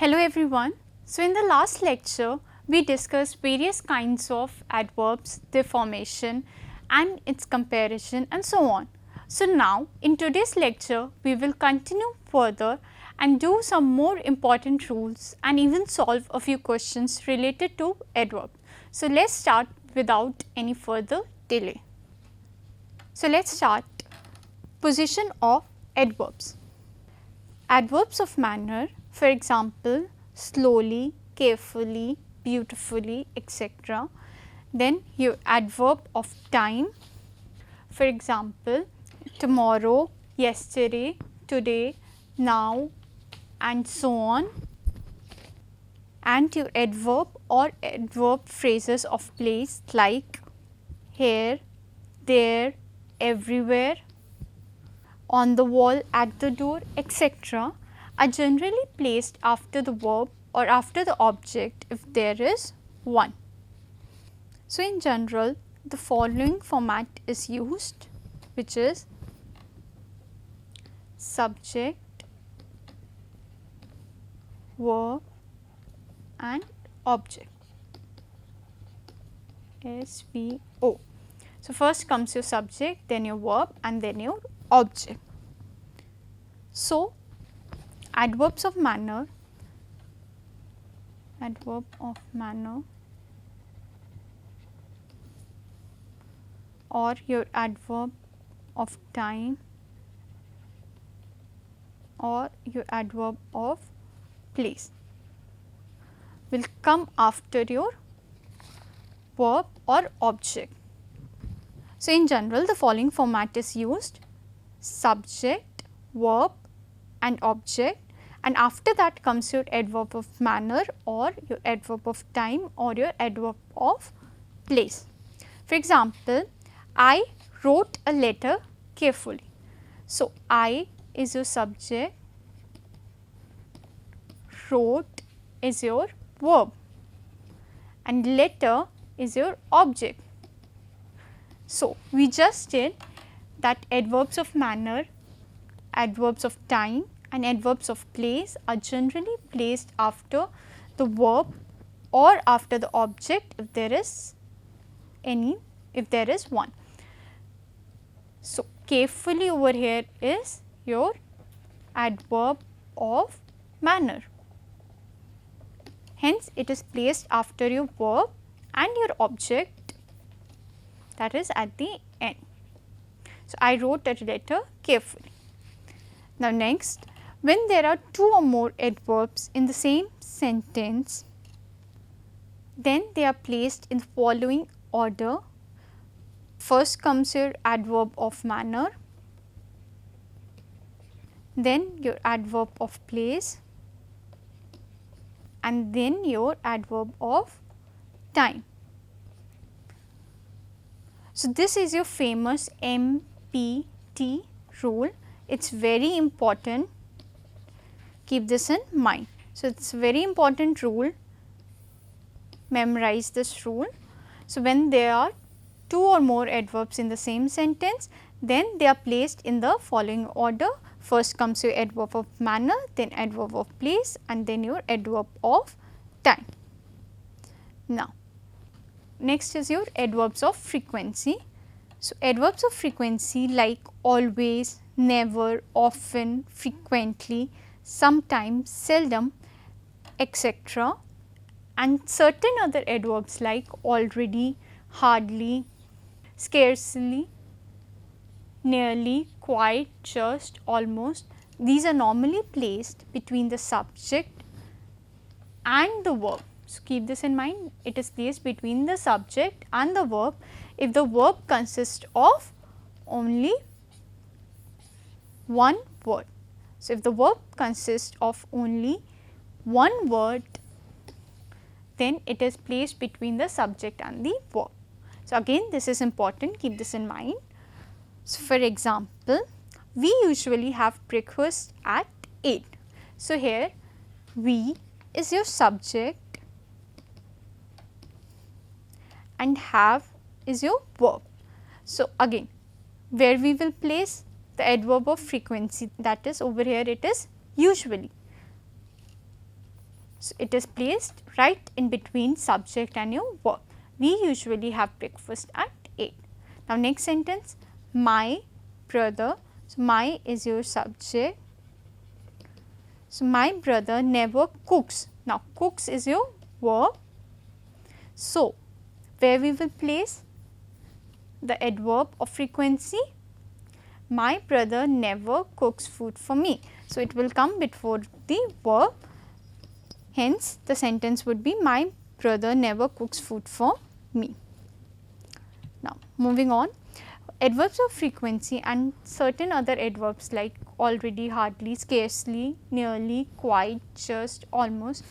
Hello everyone. So in the last lecture, we discussed various kinds of adverbs, their formation and its comparison and so on. So now in today's lecture, we will continue further and do some more important rules and even solve a few questions related to adverb. So let's start without any further delay. So let's start. Position of adverbs. Adverbs of manner, for example, slowly, carefully, beautifully, etc. Then your adverb of time, for example, tomorrow, yesterday, today, now and so on. And your adverb or adverb phrases of place like here, there, everywhere, on the wall, at the door, etc. are generally placed after the verb or after the object if there is one. So, in general, the following format is used, which is subject, verb and object, SVO. So, first comes your subject, then your verb and then your object. So, adverbs of manner, adverb of manner or your adverb of time or your adverb of place will come after your verb or object. So, in general the following format is used: subject, verb and object, and after that comes your adverb of manner or your adverb of time or your adverb of place. For example, I wrote a letter carefully. So, I is your subject, wrote is your verb and letter is your object. So, we just did that adverbs of manner, adverbs of time and adverbs of place are generally placed after the verb or after the object if there is any, if there is one. So, carefully over here is your adverb of manner. Hence, it is placed after your verb and your object, that is at the end. So, I wrote a letter carefully. Now, next, when there are two or more adverbs in the same sentence, then they are placed in the following order. First comes your adverb of manner, then your adverb of place and then your adverb of time. So, this is your famous MPT rule. It is very important, keep this in mind. So, it is a very important rule, memorize this rule. So, when there are two or more adverbs in the same sentence, then they are placed in the following order. First comes your adverb of manner, then adverb of place and then your adverb of time. Now, next is your adverbs of frequency. So, adverbs of frequency like always, never, often, frequently, sometimes, seldom, etc. and certain other adverbs like already, hardly, scarcely, nearly, quite, just, almost. These are normally placed between the subject and the verb. So, keep this in mind, it is placed between the subject and the verb if the verb consists of only one word. So, if the verb consists of only one word, then it is placed between the subject and the verb. So, again this is important, keep this in mind. So, for example, we usually have breakfast at 8. So, here we is your subject and have is your verb. So, again where we will place the adverb of frequency, that is over here it is usually. So, it is placed right in between subject and your verb. We usually have breakfast at 8. Now, next sentence, my brother. So, my is your subject. So, my brother never cooks. Now, cooks is your verb. So, where we will place the adverb of frequency? My brother never cooks food for me. So, it will come before the verb. Hence, the sentence would be my brother never cooks food for me. Now, moving on, adverbs of frequency and certain other adverbs like already, hardly, scarcely, nearly, quite, just, almost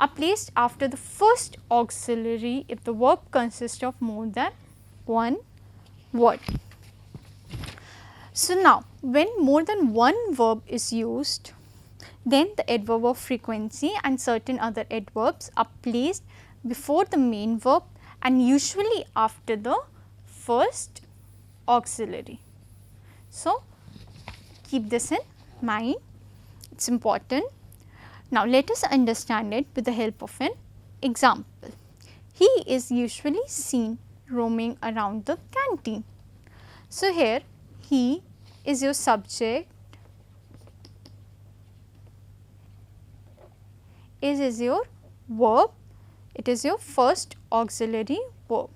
are placed after the first auxiliary if the verb consists of more than one word. So, now when more than one verb is used, then the adverb of frequency and certain other adverbs are placed before the main verb and usually after the first auxiliary. So, keep this in mind, it is important. Now, let us understand it with the help of an example. He is usually seen roaming around the canteen. So, here he is your subject, is your verb, it is your first auxiliary verb.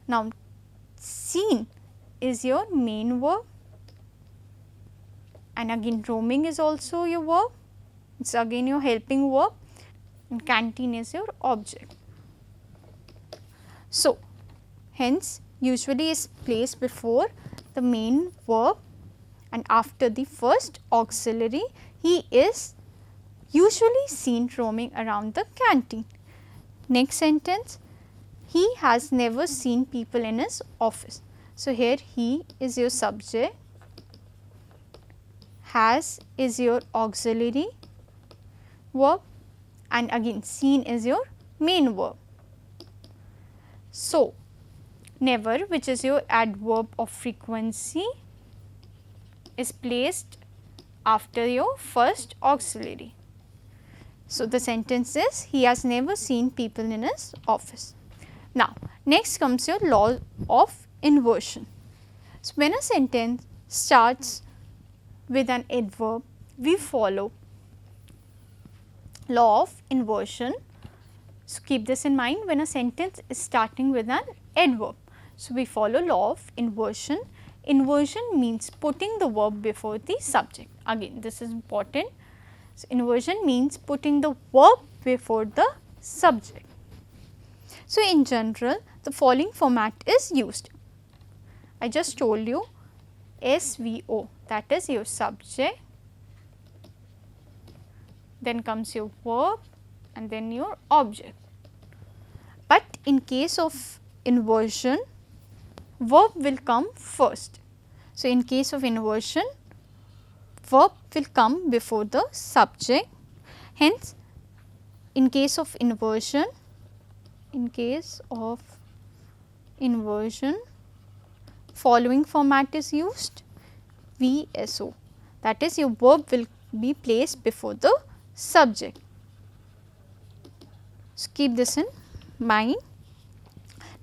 Now, seen is your main verb and again roaming is also your verb, it is again your helping verb and canteen is your object. So, hence usually is placed before the main verb and after the first auxiliary. He is usually seen roaming around the canteen. Next sentence, he has never seen people in his office. So, here he is your subject, has is your auxiliary verb and again seen is your main verb. So, never, which is your adverb of frequency, is placed after your first auxiliary. So, the sentence is he has never seen people in his office. Now, next comes your law of inversion. So, when a sentence starts with an adverb, we follow law of inversion. So, keep this in mind when a sentence is starting with an adverb. So, we follow law of inversion. Inversion means putting the verb before the subject. Again, this is important. So, inversion means putting the verb before the subject. So, in general, the following format is used. I just told you SVO, that is your subject, then comes your verb and then your object. But in case of inversion, verb will come first. So, in case of inversion, verb will come before the subject. Hence, in case of inversion, following format is used, VSO, that is your verb will be placed before the subject. So, keep this in mind.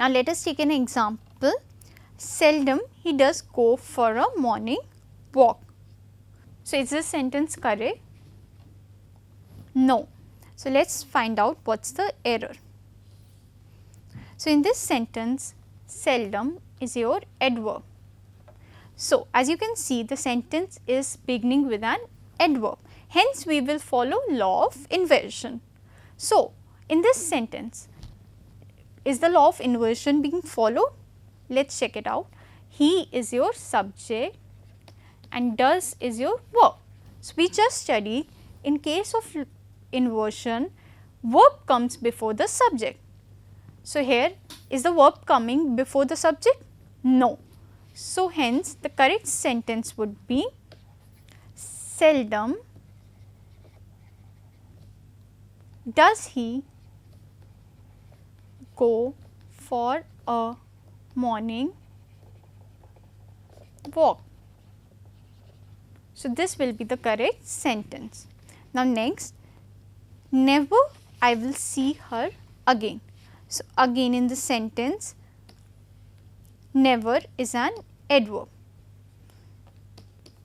Now, let us take an example. Seldom he does go for a morning walk. So, is this sentence correct? No. So, let us find out what is the error. So, in this sentence, seldom is your adverb. So, as you can see, the sentence is beginning with an adverb. Hence, we will follow law of inversion. So, in this sentence, is the law of inversion being followed? Let us check it out. He is your subject and does is your verb. So, we just studied in case of inversion, verb comes before the subject. So, here is the verb coming before the subject? No. So, hence the correct sentence would be seldom does he go for a morning walk. So, this will be the correct sentence. Now, next, never I will see her again. So, again in the sentence, never is an adverb.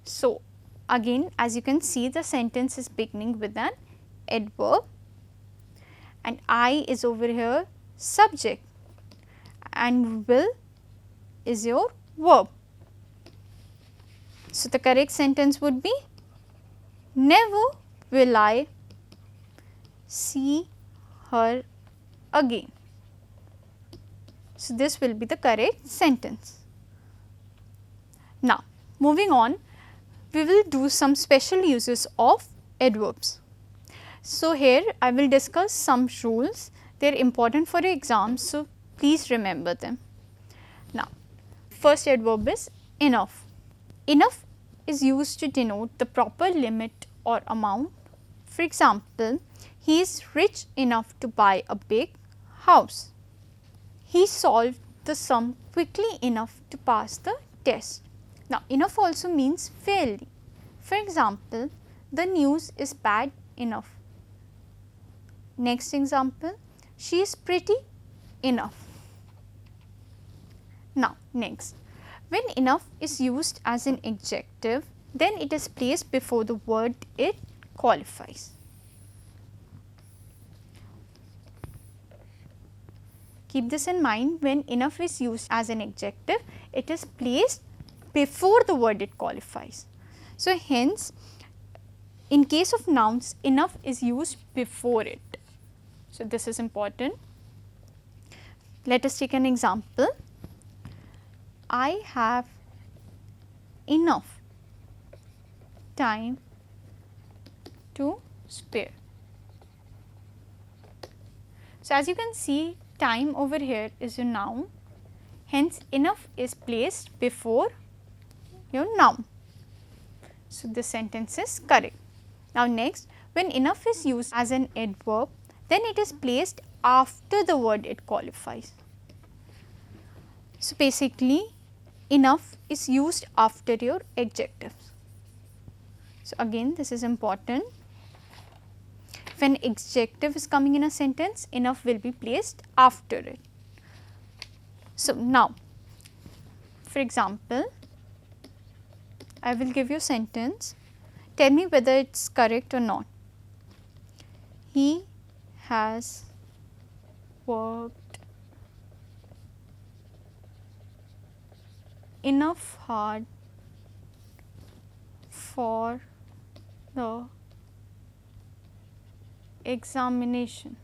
So, again as you can see, the sentence is beginning with an adverb and I is over here subject and will is your verb. So, the correct sentence would be, never will I see her again. So, this will be the correct sentence. Now, moving on, we will do some special uses of adverbs. So, here I will discuss some rules. They are important for your exams, so please remember them. Now, first adverb is enough. Enough is used to denote the proper limit or amount. For example, he is rich enough to buy a big house. He solved the sum quickly enough to pass the test. Now, enough also means fairly. For example, the news is bad enough. Next example, she is pretty enough. Now, next, when enough is used as an adjective, then it is placed before the word it qualifies. Keep this in mind, when enough is used as an adjective, it is placed before the word it qualifies. So, hence in case of nouns, enough is used before it. So, this is important. Let us take an example. I have enough time to spare. So, as you can see, time over here is a noun, hence enough is placed before your noun. So, this sentence is correct. Now, next, when enough is used as an adverb, then it is placed after the word it qualifies. So, basically enough is used after your adjectives. So, again this is important. When adjective is coming in a sentence, enough will be placed after it. So, now for example, I will give you a sentence, tell me whether it is correct or not. He has worked enough hard for the examination.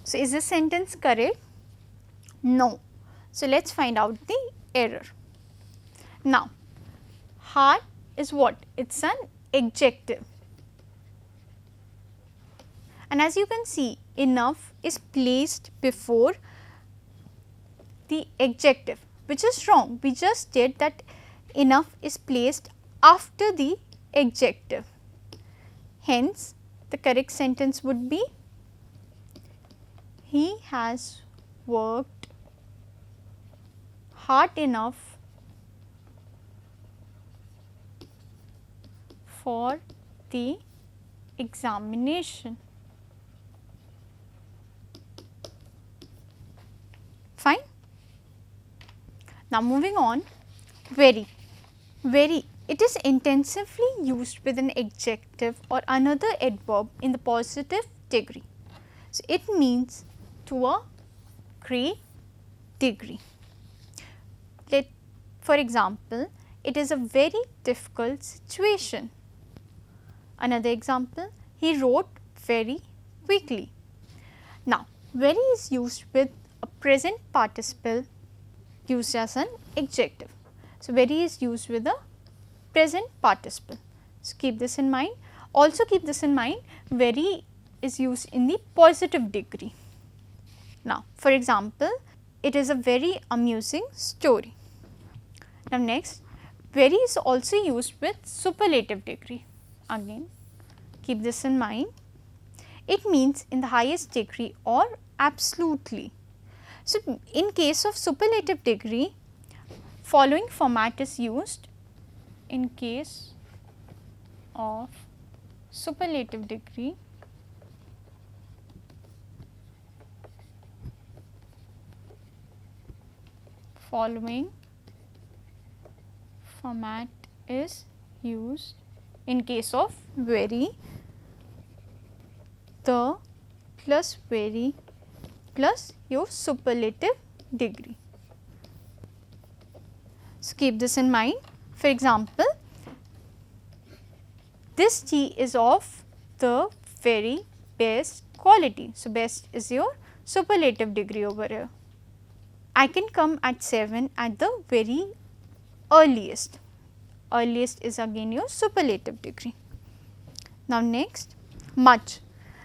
So, is this sentence correct? No. So, let us find out the error. Now, hard is what? It is an adjective. And as you can see, enough is placed before the adjective, which is wrong. We just did that enough is placed after the adjective. Hence, the correct sentence would be, he has worked hard enough for the examination. Fine. Now, moving on, very. Very, it is intensively used with an adjective or another adverb in the positive degree. So, it means to a great degree. For example, it is a very difficult situation. Another example, he wrote very quickly. Now, very is used with a present participle used as an adjective. So, very is used with a present participle. So, keep this in mind. Also keep this in mind, very is used in the positive degree. Now, for example, it is a very amusing story. Now, next, very is also used with superlative degree. Again, keep this in mind. It means in the highest degree or absolutely. So, in case of superlative degree, following format is used. In case of superlative degree following format is used. In case of very, the plus very plus your superlative degree. So, keep this in mind. For example, this tea is of the very best quality. So, best is your superlative degree over here. I can come at 7 at the very earliest. Earliest is again your superlative degree. Now, next, much.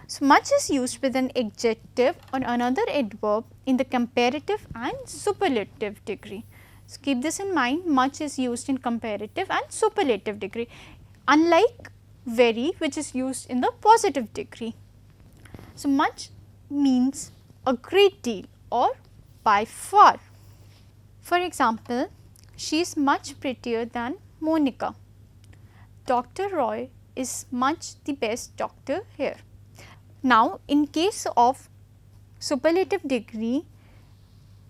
So, much is used with an adjective or another adverb in the comparative and superlative degree. So, keep this in mind, much is used in comparative and superlative degree, unlike very, which is used in the positive degree. So, much means a great deal or by far. For example, she is much prettier than Monica. Dr. Roy is much the best doctor here. Now, in case of superlative degree,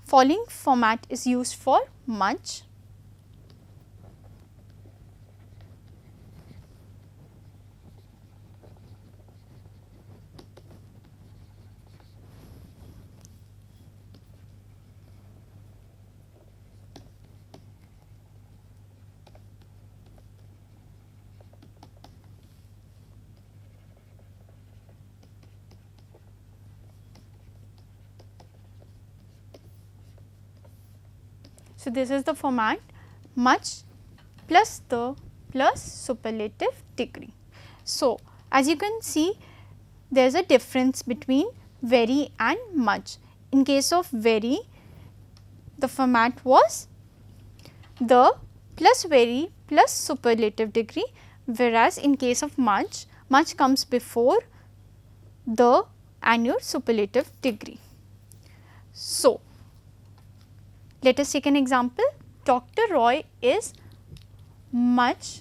following format is used for much, so this is the format, much plus the plus superlative degree. So, as you can see, there is a difference between very and much. In case of very, the format was the plus very plus superlative degree, whereas in case of much, much comes before the and your superlative degree. So, let us take an example. Dr. Roy is much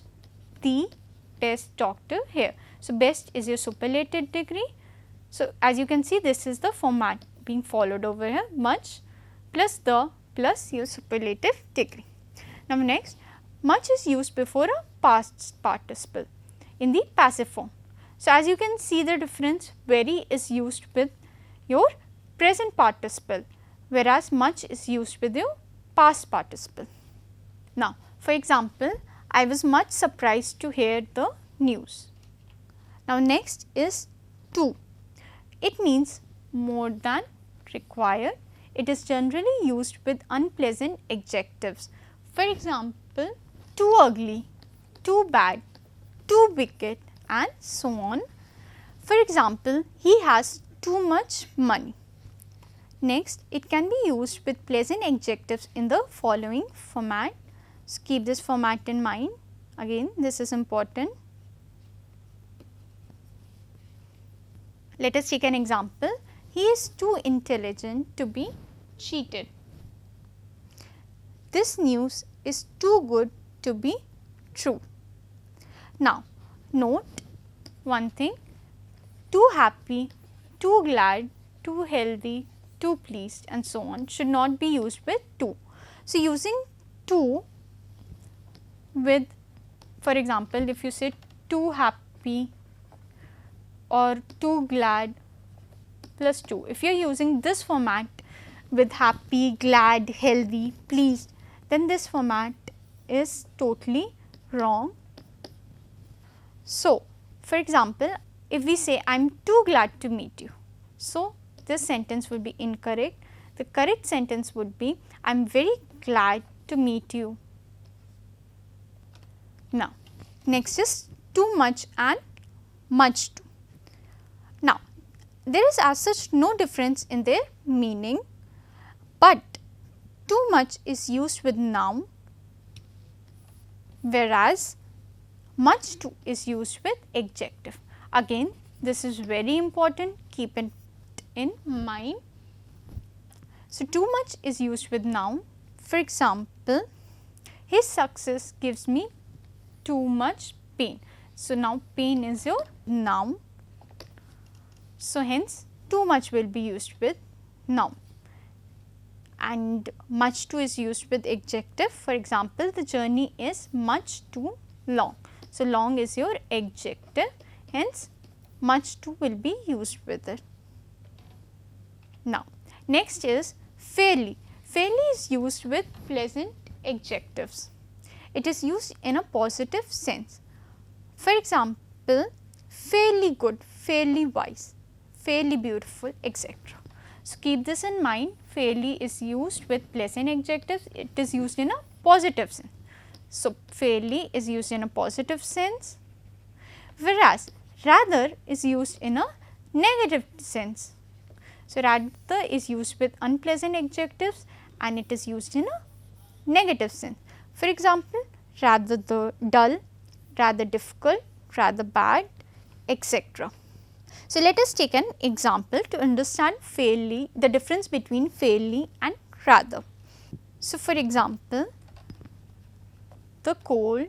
the best doctor here. So, best is your superlative degree. So, as you can see, this is the format being followed over here, much plus the plus your superlative degree. Now, next, much is used before a past participle in the passive form. So, as you can see the difference, very is used with your present participle, whereas much is used with your past participle. Now, for example, I was much surprised to hear the news. Now, next is too. It means more than required. It is generally used with unpleasant adjectives. For example, too ugly, too bad, too wicked and so on. For example, he has too much money. Next, it can be used with pleasant adjectives in the following format. So, keep this format in mind. Again, this is important. Let us take an example. He is too intelligent to be cheated. This news is too good to be true. Now, note one thing, too happy, too glad, too healthy, too pleased and so on should not be used with too. So, using too with, for example, if you say too happy or too glad plus too, if you are using this format with happy, glad, healthy, pleased, then this format is totally wrong. So, for example, if we say I am too glad to meet you, so this sentence would be incorrect. The correct sentence would be I am very glad to meet you. Now, next is too much and much too. Now, there is as such no difference in their meaning, but too much is used with noun, whereas much too is used with adjective. Again, this is very important, keep it in mind. So, too much is used with noun. For example, his success gives me too much pain. So, now pain is your noun. So, hence too much will be used with noun, and much too is used with adjective. For example, the journey is much too long. So, long is your adjective, hence much too will be used with it. Now, next is fairly. Fairly is used with pleasant adjectives. It is used in a positive sense. For example, fairly good, fairly wise, fairly beautiful, etc. So, keep this in mind. Fairly is used with pleasant adjectives. It is used in a positive sense. So, fairly is used in a positive sense, whereas rather is used in a negative sense. So, rather is used with unpleasant adjectives and it is used in a negative sense. For example, rather dull, rather difficult, rather bad, etc. So, let us take an example to understand fairly, the difference between fairly and rather. So, for example, the cold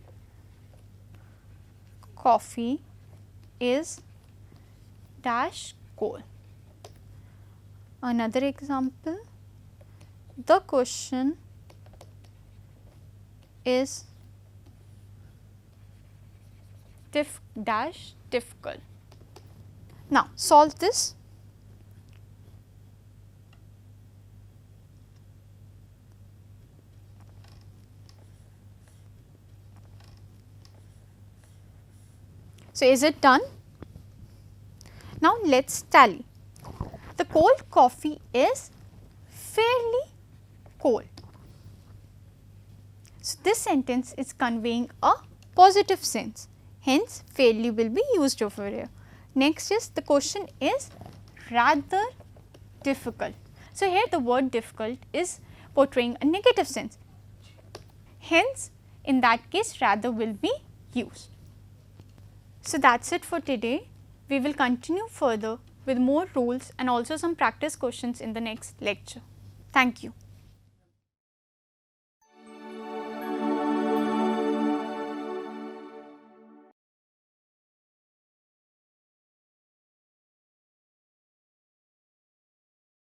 coffee is dash cold. Another example, the question is dash difficult. Now, solve this. So, is it done? Now, let us tally. The cold coffee is fairly cold. So, this sentence is conveying a positive sense, hence fairly will be used over here. Next is the question is rather difficult. So, here the word difficult is portraying a negative sense, hence in that case rather will be used. So, that is it for today. We will continue further with more rules and also some practice questions in the next lecture. Thank you.